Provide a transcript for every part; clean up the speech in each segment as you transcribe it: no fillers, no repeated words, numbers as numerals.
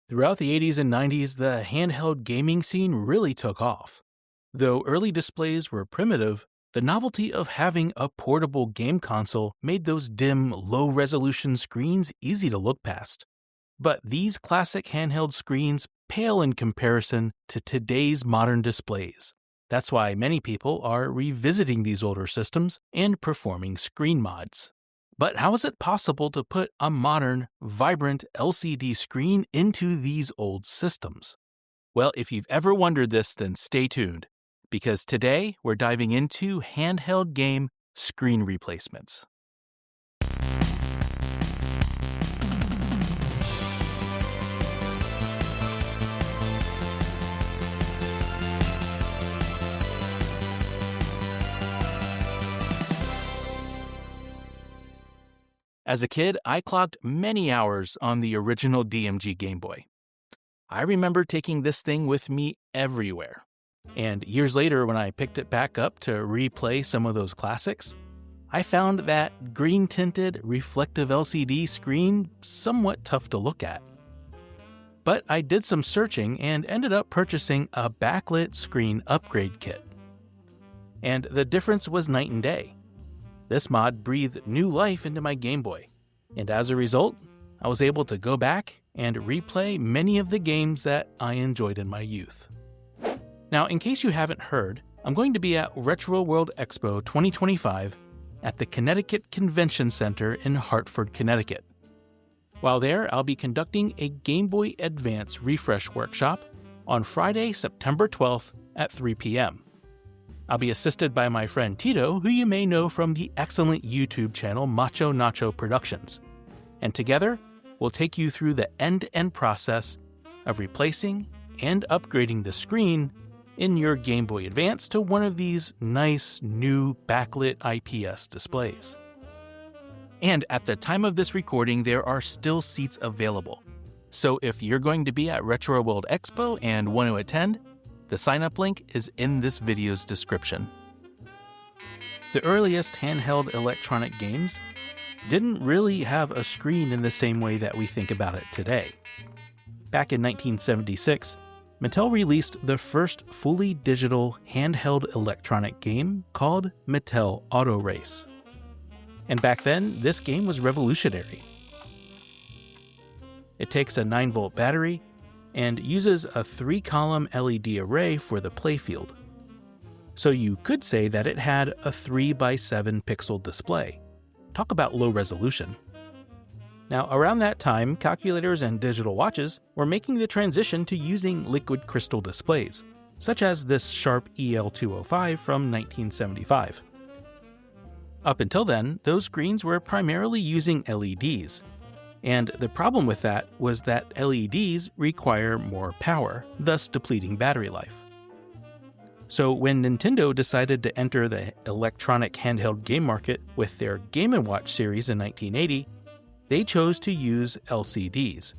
Throughout the 80s and 90s, the handheld gaming scene really took off. Though early displays were primitive, the novelty of having a portable game console made those dim, low-resolution screens easy to look past. But these classic handheld screens pale in comparison to today's modern displays. That's why many people are revisiting these older systems and performing screen mods. But how is it possible to put a modern, vibrant LCD screen into these old systems? Well, if you've ever wondered this, then stay tuned, because today we're diving into handheld game screen replacements. As a kid, I clocked many hours on the original DMG Game Boy. I remember taking this thing with me everywhere. And years later, when I picked it back up to replay some of those classics, I found that green-tinted, reflective LCD screen somewhat tough to look at. But I did some searching and ended up purchasing a backlit screen upgrade kit. And the difference was night and day. This mod breathed new life into my Game Boy, and as a result, I was able to go back and replay many of the games that I enjoyed in my youth. Now, in case you haven't heard, I'm going to be at Retro World Expo 2025 at the Connecticut Convention Center in Hartford, Connecticut. While there, I'll be conducting a Game Boy Advance refresh workshop on Friday, September 12th at 3 p.m. I'll be assisted by my friend Tito, who you may know from the excellent YouTube channel Macho Nacho Productions. And together, we'll take you through the end-to-end process of replacing and upgrading the screen in your Game Boy Advance to one of these nice, new backlit IPS displays. And at the time of this recording, there are still seats available. So if you're going to be at Retro World Expo and want to attend, the sign-up link is in this video's description. The earliest handheld electronic games didn't really have a screen in the same way that we think about it today. Back in 1976, Mattel released the first fully digital handheld electronic game called Mattel Auto Race. And back then, this game was revolutionary. It takes a 9-volt battery and uses a 3-column LED array for the playfield. So you could say that it had a 3x7 pixel display. Talk about low resolution. Now, around that time, calculators and digital watches were making the transition to using liquid crystal displays, such as this Sharp EL205 from 1975. Up until then, those screens were primarily using LEDs. And the problem with that was that LEDs require more power, thus depleting battery life. So when Nintendo decided to enter the electronic handheld game market with their Game & Watch series in 1980, they chose to use LCDs.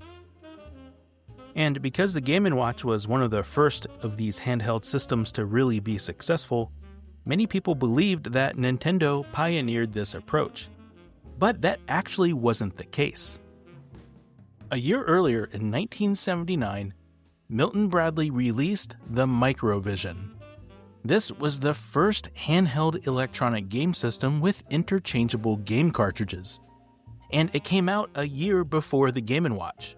And because the Game & Watch was one of the first of these handheld systems to really be successful, many people believed that Nintendo pioneered this approach. But that actually wasn't the case. A year earlier, in 1979, Milton Bradley released the Microvision. This was the first handheld electronic game system with interchangeable game cartridges, and it came out a year before the Game & Watch.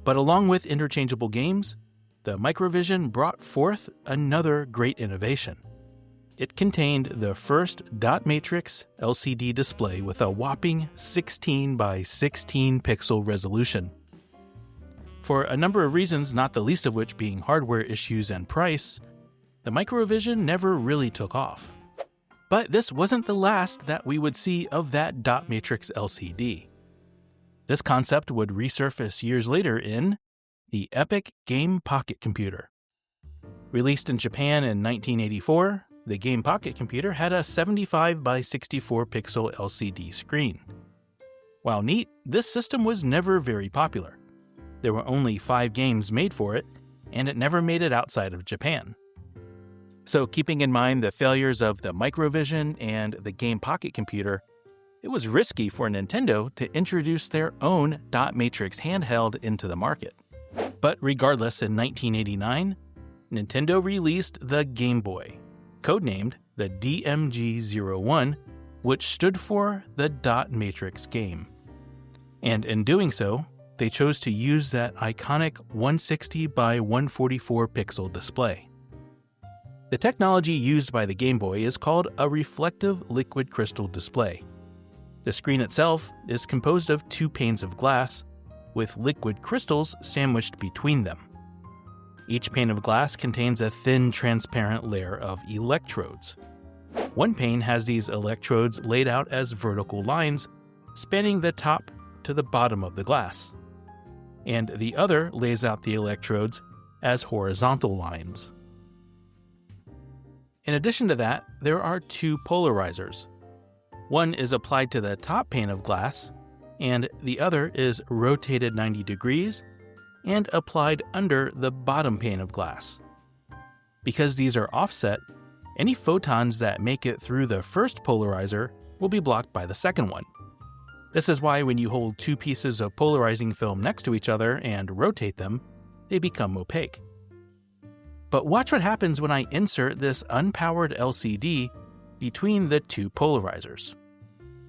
But along with interchangeable games, the Microvision brought forth another great innovation. It contained the first dot matrix LCD display with a whopping 16 by 16 pixel resolution. For a number of reasons, not the least of which being hardware issues and price, the Microvision never really took off. But this wasn't the last that we would see of that dot matrix LCD. This concept would resurface years later in the Epic Game Pocket Computer. Released in Japan in 1984, the Game Pocket Computer had a 75 by 64 pixel LCD screen. While neat, this system was never very popular. There were only 5 games made for it, and it never made it outside of Japan. So keeping in mind the failures of the Microvision and the Game Pocket Computer, it was risky for Nintendo to introduce their own dot matrix handheld into the market. But regardless, in 1989, Nintendo released the Game Boy, codenamed the DMG-01, which stood for the Dot Matrix game. And in doing so, they chose to use that iconic 160 by 144 pixel display. The technology used by the Game Boy is called a reflective liquid crystal display. The screen itself is composed of 2 panes of glass, with liquid crystals sandwiched between them. Each pane of glass contains a thin, transparent layer of electrodes. One pane has these electrodes laid out as vertical lines, spanning the top to the bottom of the glass, and the other lays out the electrodes as horizontal lines. In addition to that, there are 2 polarizers. One is applied to the top pane of glass, and the other is rotated 90 degrees and applied under the bottom pane of glass. Because these are offset, any photons that make it through the first polarizer will be blocked by the second one. This is why when you hold 2 pieces of polarizing film next to each other and rotate them, they become opaque. But watch what happens when I insert this unpowered LCD between the 2 polarizers.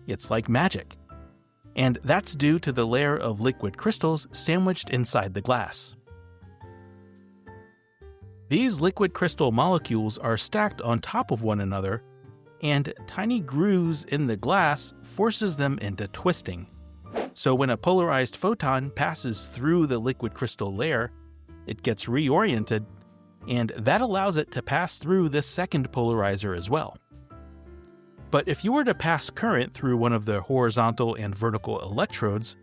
It's like magic. And that's due to the layer of liquid crystals sandwiched inside the glass. These liquid crystal molecules are stacked on top of one another, and tiny grooves in the glass forces them into twisting. So when a polarized photon passes through the liquid crystal layer, it gets reoriented, and that allows it to pass through the second polarizer as well. But if you were to pass current through one of the horizontal and vertical electrodes,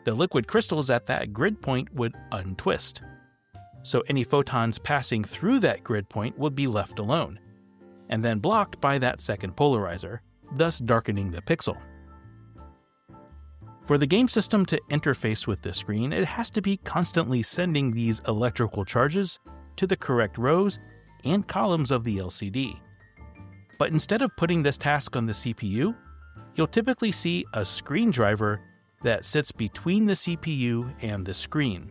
the liquid crystals at that grid point would untwist. So any photons passing through that grid point would be left alone, and then blocked by that second polarizer, thus darkening the pixel. For the game system to interface with the screen, it has to be constantly sending these electrical charges to the correct rows and columns of the LCD. But instead of putting this task on the CPU, you'll typically see a screen driver that sits between the CPU and the screen.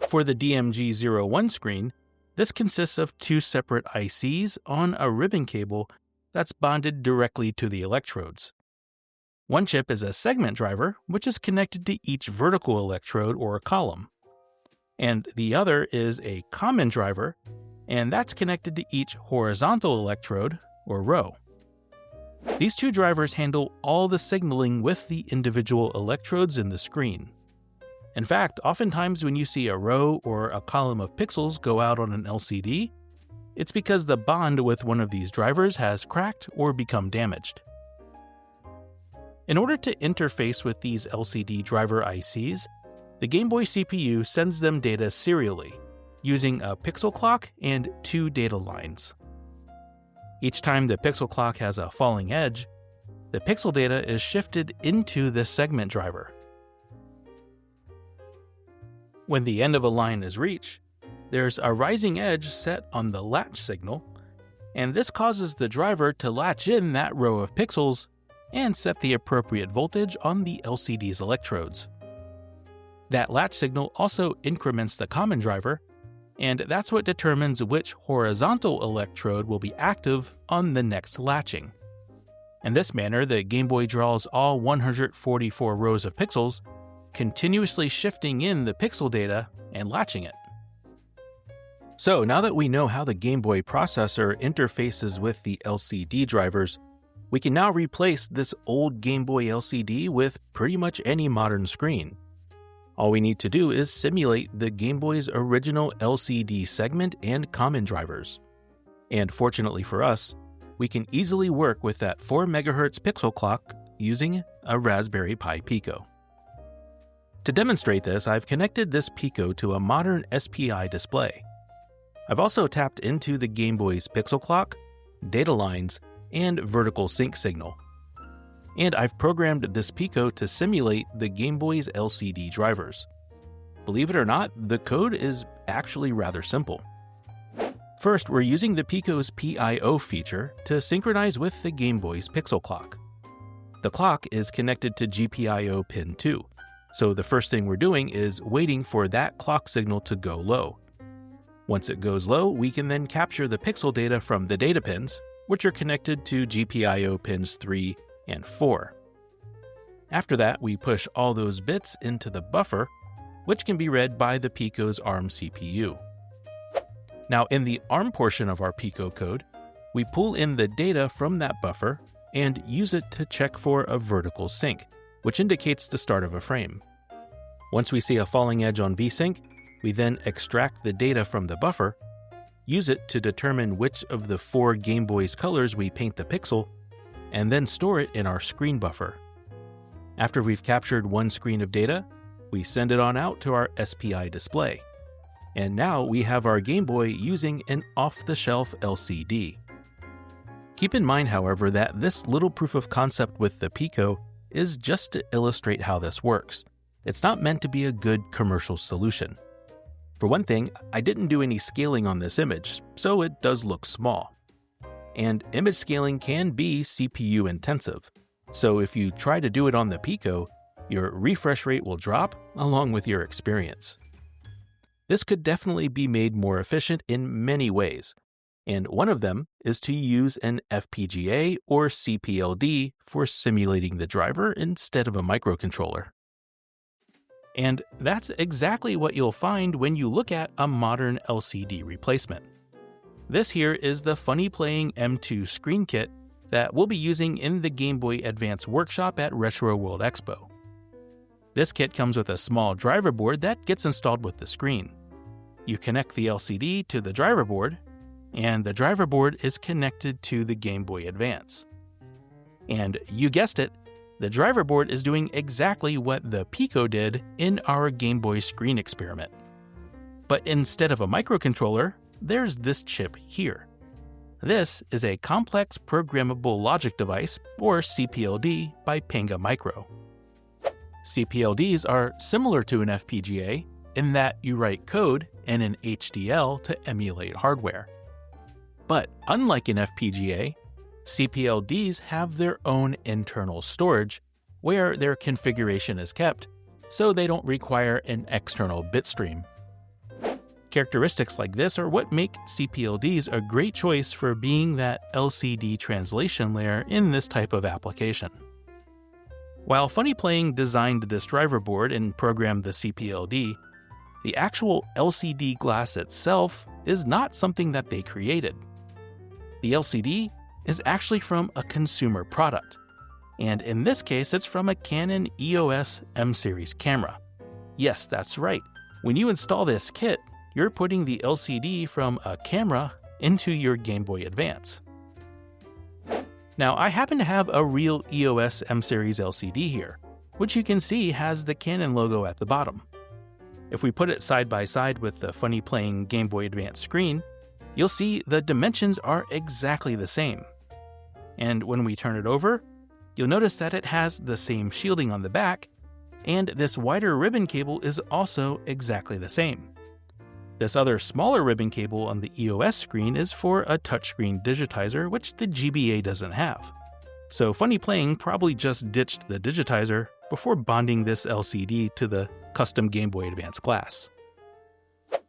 For the DMG-01 screen, this consists of 2 separate ICs on a ribbon cable that's bonded directly to the electrodes. One chip is a segment driver, which is connected to each vertical electrode or column. And the other is a common driver, and that's connected to each horizontal electrode or row. These 2 drivers handle all the signaling with the individual electrodes in the screen. In fact, oftentimes when you see a row or a column of pixels go out on an LCD, it's because the bond with one of these drivers has cracked or become damaged. In order to interface with these LCD driver ICs, the Game Boy CPU sends them data serially, using a pixel clock and 2 data lines. Each time the pixel clock has a falling edge, the pixel data is shifted into the segment driver. When the end of a line is reached, there's a rising edge set on the latch signal, and this causes the driver to latch in that row of pixels and set the appropriate voltage on the LCD's electrodes. That latch signal also increments the common driver, and that's what determines which horizontal electrode will be active on the next latching. In this manner, the Game Boy draws all 144 rows of pixels, continuously shifting in the pixel data and latching it. So now that we know how the Game Boy processor interfaces with the LCD drivers, we can now replace this old Game Boy LCD with pretty much any modern screen. All we need to do is simulate the Game Boy's original LCD segment and common drivers. And fortunately for us, we can easily work with that 4 MHz pixel clock using a Raspberry Pi Pico. To demonstrate this, I've connected this Pico to a modern SPI display. I've also tapped into the Game Boy's pixel clock, data lines, and vertical sync signal. And I've programmed this Pico to simulate the Game Boy's LCD drivers. Believe it or not, the code is actually rather simple. First, we're using the Pico's PIO feature to synchronize with the Game Boy's pixel clock. The clock is connected to GPIO pin 2, So the first thing we're doing is waiting for that clock signal to go low. Once it goes low, we can then capture the pixel data from the data pins, which are connected to GPIO pins 3 and 4. After that, we push all those bits into the buffer, which can be read by the Pico's ARM CPU. Now, in the ARM portion of our Pico code, we pull in the data from that buffer and use it to check for a vertical sync, which indicates the start of a frame. Once we see a falling edge on VSync, we then extract the data from the buffer, use it to determine which of the 4 Game Boy's colors we paint the pixel, and then store it in our screen buffer. After we've captured one screen of data, we send it on out to our SPI display. And now we have our Game Boy using an off-the-shelf LCD. Keep in mind, however, that this little proof of concept with the Pico is just to illustrate how this works. It's not meant to be a good commercial solution. For one thing, I didn't do any scaling on this image, so it does look small. And image scaling can be CPU intensive, so if you try to do it on the Pico, your refresh rate will drop along with your experience. This could definitely be made more efficient in many ways, and one of them is to use an FPGA or CPLD for simulating the driver instead of a microcontroller. And that's exactly what you'll find when you look at a modern LCD replacement. This here is the FunnyPlaying M2 screen kit that we'll be using in the Game Boy Advance workshop at Retro World Expo. This kit comes with a small driver board that gets installed with the screen. You connect the LCD to the driver board, and the driver board is connected to the Game Boy Advance. And you guessed it, the driver board is doing exactly what the Pico did in our Game Boy screen experiment. But instead of a microcontroller, there's this chip here. This is a complex programmable logic device, or CPLD, by Panga Micro. CPLDs are similar to an FPGA in that you write code in an HDL to emulate hardware. But unlike an FPGA, CPLDs have their own internal storage where their configuration is kept, so they don't require an external bit stream. Characteristics like this are what make CPLDs a great choice for being that LCD translation layer in this type of application. While FunnyPlaying designed this driver board and programmed the CPLD, the actual LCD glass itself is not something that they created. The LCD is actually from a consumer product, and in this case it's from a Canon EOS M-series camera. Yes, that's right. When you install this kit, you're putting the LCD from a camera into your Game Boy Advance. Now, I happen to have a real EOS M-series LCD here, which you can see has the Canon logo at the bottom. If we put it side by side with the FunnyPlaying Game Boy Advance screen, you'll see the dimensions are exactly the same. And when we turn it over, you'll notice that it has the same shielding on the back, and this wider ribbon cable is also exactly the same. This other smaller ribbon cable on the EOS screen is for a touchscreen digitizer, which the GBA doesn't have. So FunnyPlaying probably just ditched the digitizer before bonding this LCD to the custom Game Boy Advance glass.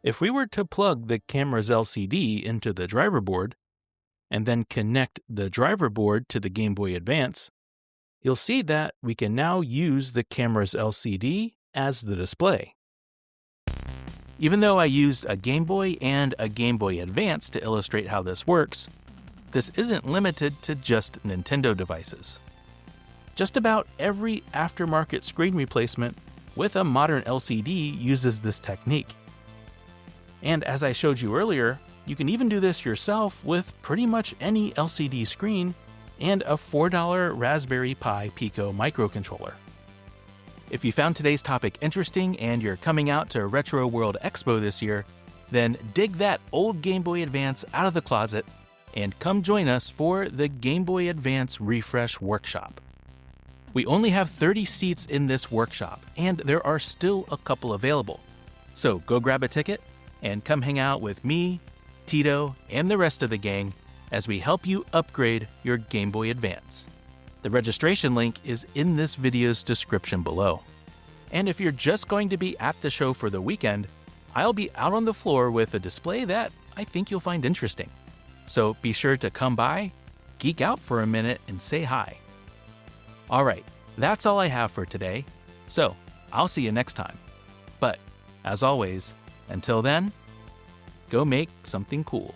If we were to plug the camera's LCD into the driver board, and then connect the driver board to the Game Boy Advance, you'll see that we can now use the camera's LCD as the display. Even though I used a Game Boy and a Game Boy Advance to illustrate how this works, this isn't limited to just Nintendo devices. Just about every aftermarket screen replacement with a modern LCD uses this technique. And as I showed you earlier, you can even do this yourself with pretty much any LCD screen and a $4 Raspberry Pi Pico microcontroller. If you found today's topic interesting and you're coming out to Retro World Expo this year, then dig that old Game Boy Advance out of the closet and come join us for the Game Boy Advance Refresh Workshop. We only have 30 seats in this workshop, and there are still a couple available. So go grab a ticket and come hang out with me, Tito, and the rest of the gang as we help you upgrade your Game Boy Advance. The registration link is in this video's description below. And if you're just going to be at the show for the weekend, I'll be out on the floor with a display that I think you'll find interesting. So be sure to come by, geek out for a minute, and say hi. All right, that's all I have for today. So I'll see you next time. But as always, until then, go make something cool.